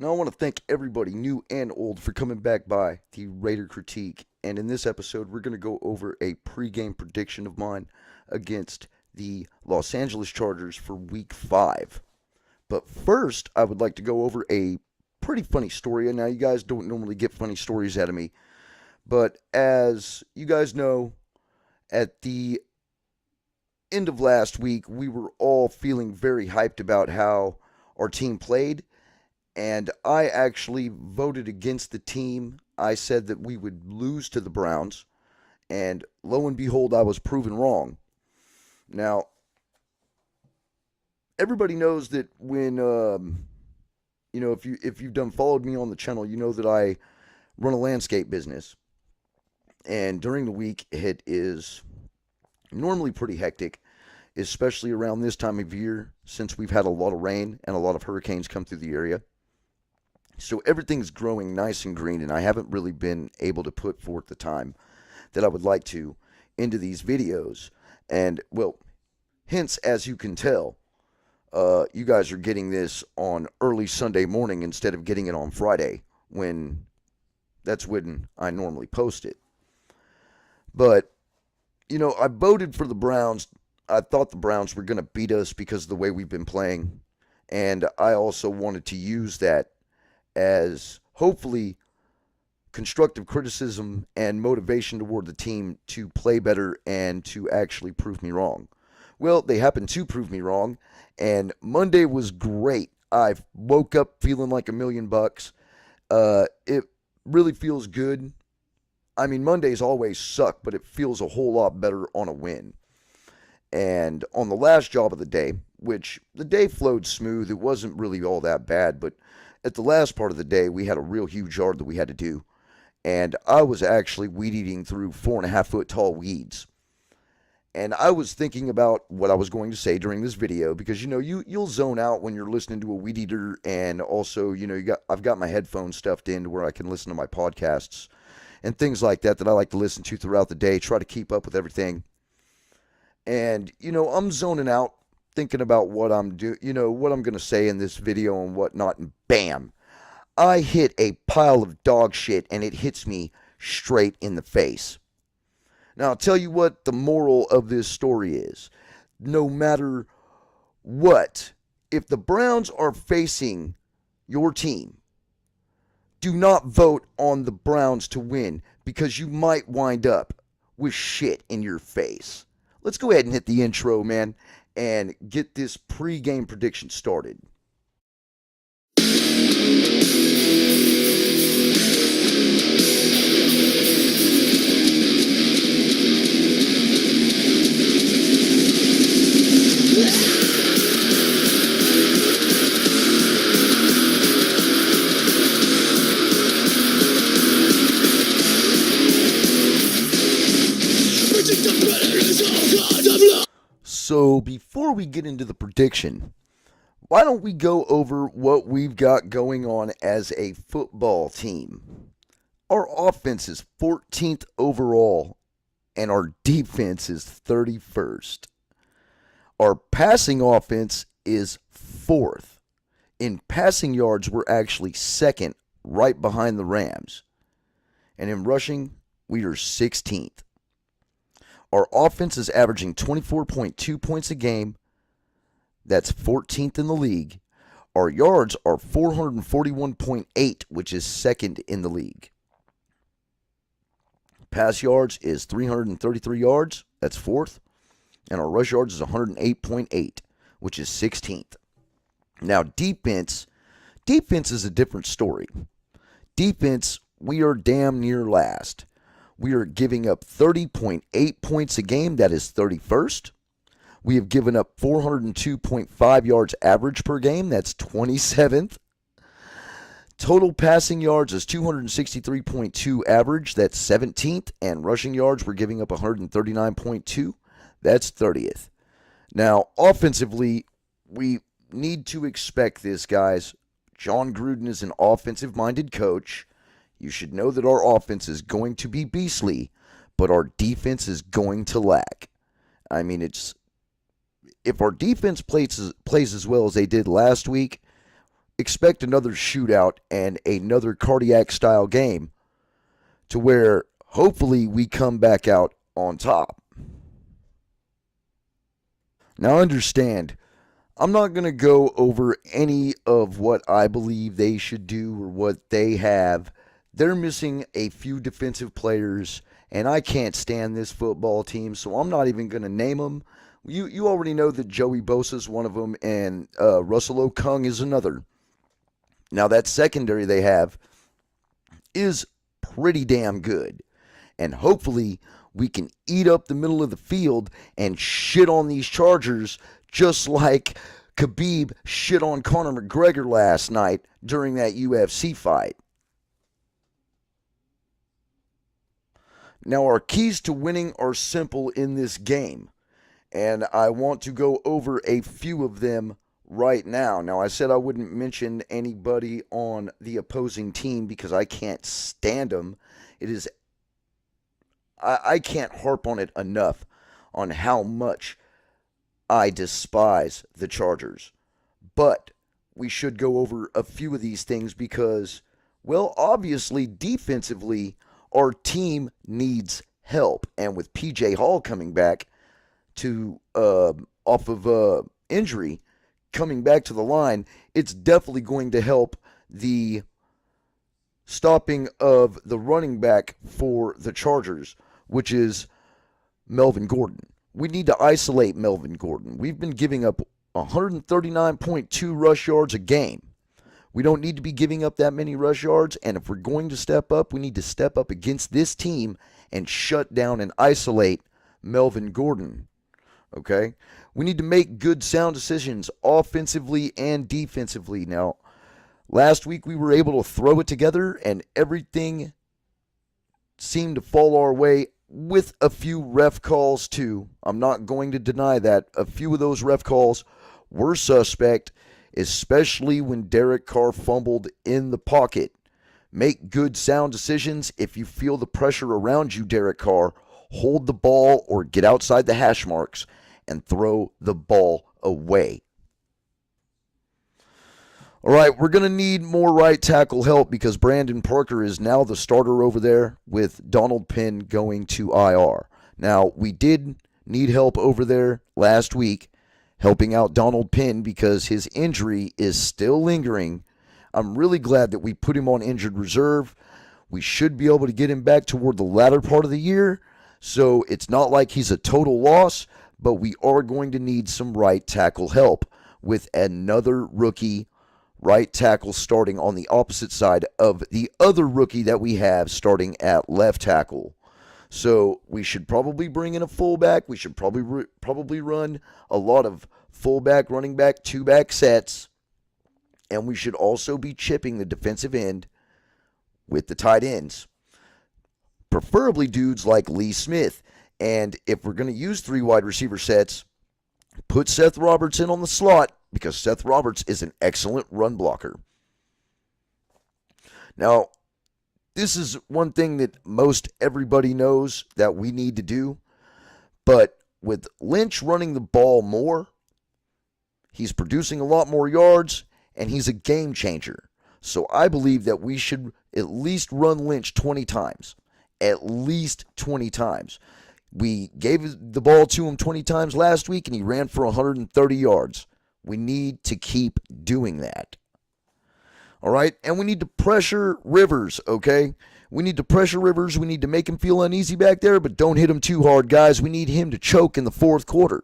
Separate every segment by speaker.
Speaker 1: Now, I want to thank everybody, new and old, for coming back by the Raider Critique. And in this episode, we're going to go over a pregame prediction of mine against the Los Angeles Chargers for Week 5. But first, I would like to go over a pretty funny story. And now, you guys don't normally get funny stories out of me. But as you guys know, at the end of last week, we were all feeling very hyped about how our team played. And I actually voted against the team. I said that we would lose to the Browns. And lo and behold, I was proven wrong. Now, everybody knows that when, if you've done followed me on the channel, you know that I run a landscape business. And during the week, it is normally pretty hectic, especially around this time of year, since we've had a lot of rain and a lot of hurricanes come through the area. So everything's growing nice and green, and I haven't really been able to put forth the time that I would like to into these videos. And, well, hence, as you can tell, you guys are getting this on early Sunday morning instead of getting it on Friday, when that's when I normally post it. But, I voted for the Browns. I thought the Browns were going to beat us because of the way we've been playing. And I also wanted to use that as hopefully constructive criticism and motivation toward the team to play better and to actually prove me wrong. Well, they happened to prove me wrong, and Monday was great. I woke up feeling like $1,000,000. It really feels good. I mean, Mondays always suck, but it feels a whole lot better on a win. And on the last job of the day, which the day flowed smooth, it wasn't really all that bad, but at the last part of the day, we had a real huge yard that we had to do. And I was actually weed eating through 4.5-foot tall weeds. And I was thinking about what I was going to say during this video because, you'll zone out when you're listening to a weed eater. And also, I've got my headphones stuffed in to where I can listen to my podcasts and things like that I like to listen to throughout the day, try to keep up with everything. And, I'm zoning out, thinking about what I'm what I'm going to say in this video and whatnot, and bam, I hit a pile of dog shit, and it hits me straight in the face. Now, I'll tell you what the moral of this story is. No matter what, if the Browns are facing your team, do not vote on the Browns to win because you might wind up with shit in your face. Let's go ahead and hit the intro, man, and get this pre-game prediction started. So before we get into the prediction, why don't we go over what we've got going on as a football team? Our offense is 14th overall, and our defense is 31st. Our passing offense is 4th. In passing yards, we're actually 2nd, right behind the Rams. And in rushing, we are 16th. Our offense is averaging 24.2 points a game. That's 14th in the league. Our yards are 441.8, which is 2nd in the league. Pass yards is 333 yards. That's 4th. And our rush yards is 108.8, which is 16th. Now, defense is a different story. Defense, we are damn near last. We are giving up 30.8 points a game. That is 31st. We have given up 402.5 yards average per game. That's 27th. Total passing yards is 263.2 average. That's 17th. And rushing yards, we're giving up 139.2. That's 30th. Now, offensively, we need to expect this, guys. John Gruden is an offensive-minded coach. You should know that our offense is going to be beastly, but our defense is going to lack. I mean, if our defense plays as well as they did last week, expect another shootout and another cardiac style game to where hopefully we come back out on top. Now, understand, I'm not going to go over any of what I believe they should do or what they have. They're missing a few defensive players, and I can't stand this football team, so I'm not even going to name them. You already know that Joey Bosa is one of them, and Russell Okung is another. Now, that secondary they have is pretty damn good, and hopefully we can eat up the middle of the field and shit on these Chargers just like Khabib shit on Conor McGregor last night during that UFC fight. Now, our keys to winning are simple in this game, and I want to go over a few of them right now. Now, I said I wouldn't mention anybody on the opposing team because I can't stand them. I can't harp on it enough on how much I despise the Chargers. But we should go over a few of these things because, well, obviously, defensively, our team needs help. And with PJ Hall coming back to off of injury, coming back to the line, it's definitely going to help the stopping of the running back for the Chargers, which is Melvin Gordon. We need to isolate Melvin Gordon. We've been giving up 139.2 rush yards a game. We don't need to be giving up that many rush yards, and if we're going to step up, we need to step up against this team and shut down and isolate Melvin Gordon. Okay? We need to make good, sound decisions offensively and defensively. Now, last week we were able to throw it together, and everything seemed to fall our way with a few ref calls too. I'm not going to deny that. A few of those ref calls were suspect, especially when Derek Carr fumbled in the pocket. Make good, sound decisions. If you feel the pressure around you, Derek Carr, hold the ball or get outside the hash marks and throw the ball away. All right, we're going to need more right tackle help because Brandon Parker is now the starter over there with Donald Penn going to IR. Now, we did need help over there last week, helping out Donald Penn because his injury is still lingering. I'm really glad that we put him on injured reserve. We should be able to get him back toward the latter part of the year, so it's not like he's a total loss, but we are going to need some right tackle help with another rookie right tackle starting on the opposite side of the other rookie that we have starting at left tackle. So we should probably bring in a fullback. We should probably run a lot of fullback, running back, two-back sets. And we should also be chipping the defensive end with the tight ends. Preferably dudes like Lee Smith. And if we're going to use three wide receiver sets, put Seth Roberts in on the slot because Seth Roberts is an excellent run blocker. Now, this is one thing that most everybody knows that we need to do, but with Lynch running the ball more, he's producing a lot more yards, and he's a game changer. So I believe that we should at least run Lynch 20 times. At least 20 times. We gave the ball to him 20 times last week, and he ran for 130 yards. We need to keep doing that. All right? And we need to pressure Rivers, okay? We need to pressure Rivers. We need to make him feel uneasy back there, but don't hit him too hard, guys. We need him to choke in the fourth quarter.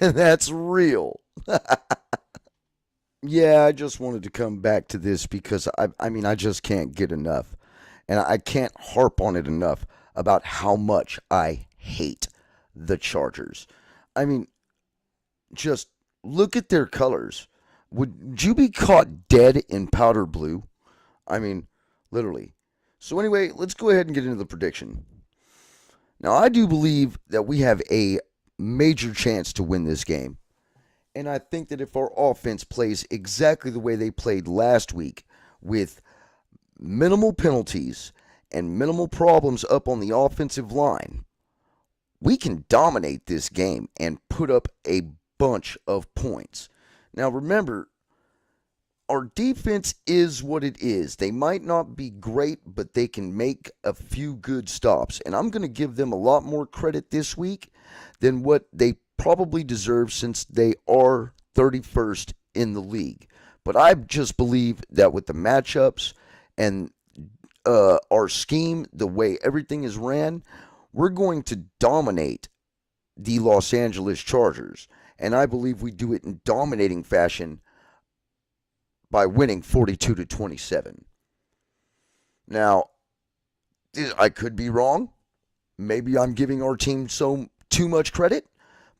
Speaker 1: And that's real. Yeah, I just wanted to come back to this because, I just can't get enough. And I can't harp on it enough about how much I hate the Chargers. I mean, just look at their colors. Would you be caught dead in powder blue? I mean, literally. So anyway, let's go ahead and get into the prediction. Now, I do believe that we have a major chance to win this game. And I think that if our offense plays exactly the way they played last week with minimal penalties and minimal problems up on the offensive line, we can dominate this game and put up a bunch of points. Now remember, our defense is what it is. They might not be great, but they can make a few good stops. And I'm going to give them a lot more credit this week than what they probably deserve since they are 31st in the league. But I just believe that with the matchups and our scheme, the way everything is ran, we're going to dominate the Los Angeles Chargers. And I believe we do it in dominating fashion by winning 42-27. Now, I could be wrong. Maybe I'm giving our team too much credit,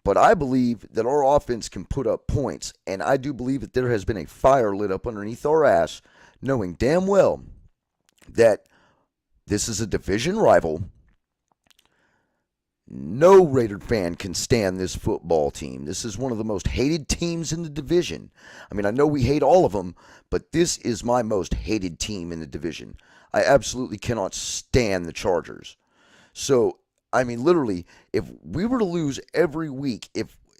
Speaker 1: but I believe that our offense can put up points, and I do believe that there has been a fire lit up underneath our ass, knowing damn well that this is a division rival. No Raider fan can stand this football team. This is one of the most hated teams in the division. I mean, I know we hate all of them, but this is my most hated team in the division. I absolutely cannot stand the Chargers. So, I mean, literally, if we were to lose every week,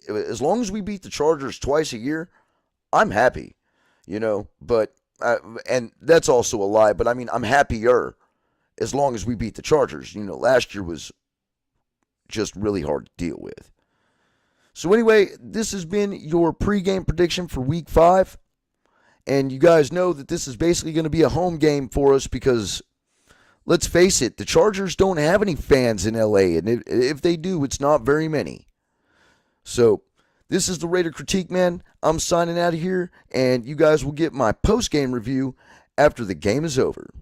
Speaker 1: as long as we beat the Chargers twice a year, I'm happy, But and that's also a lie. But I mean, I'm happier as long as we beat the Chargers. Last year was just really hard to deal with. So anyway, this has been your pregame prediction for Week 5. And you guys know that this is basically going to be a home game for us because, let's face it, the Chargers don't have any fans in LA. And if they do, it's not very many. So this is the Raider Critique, man. I'm signing out of here. And you guys will get my post-game review after the game is over.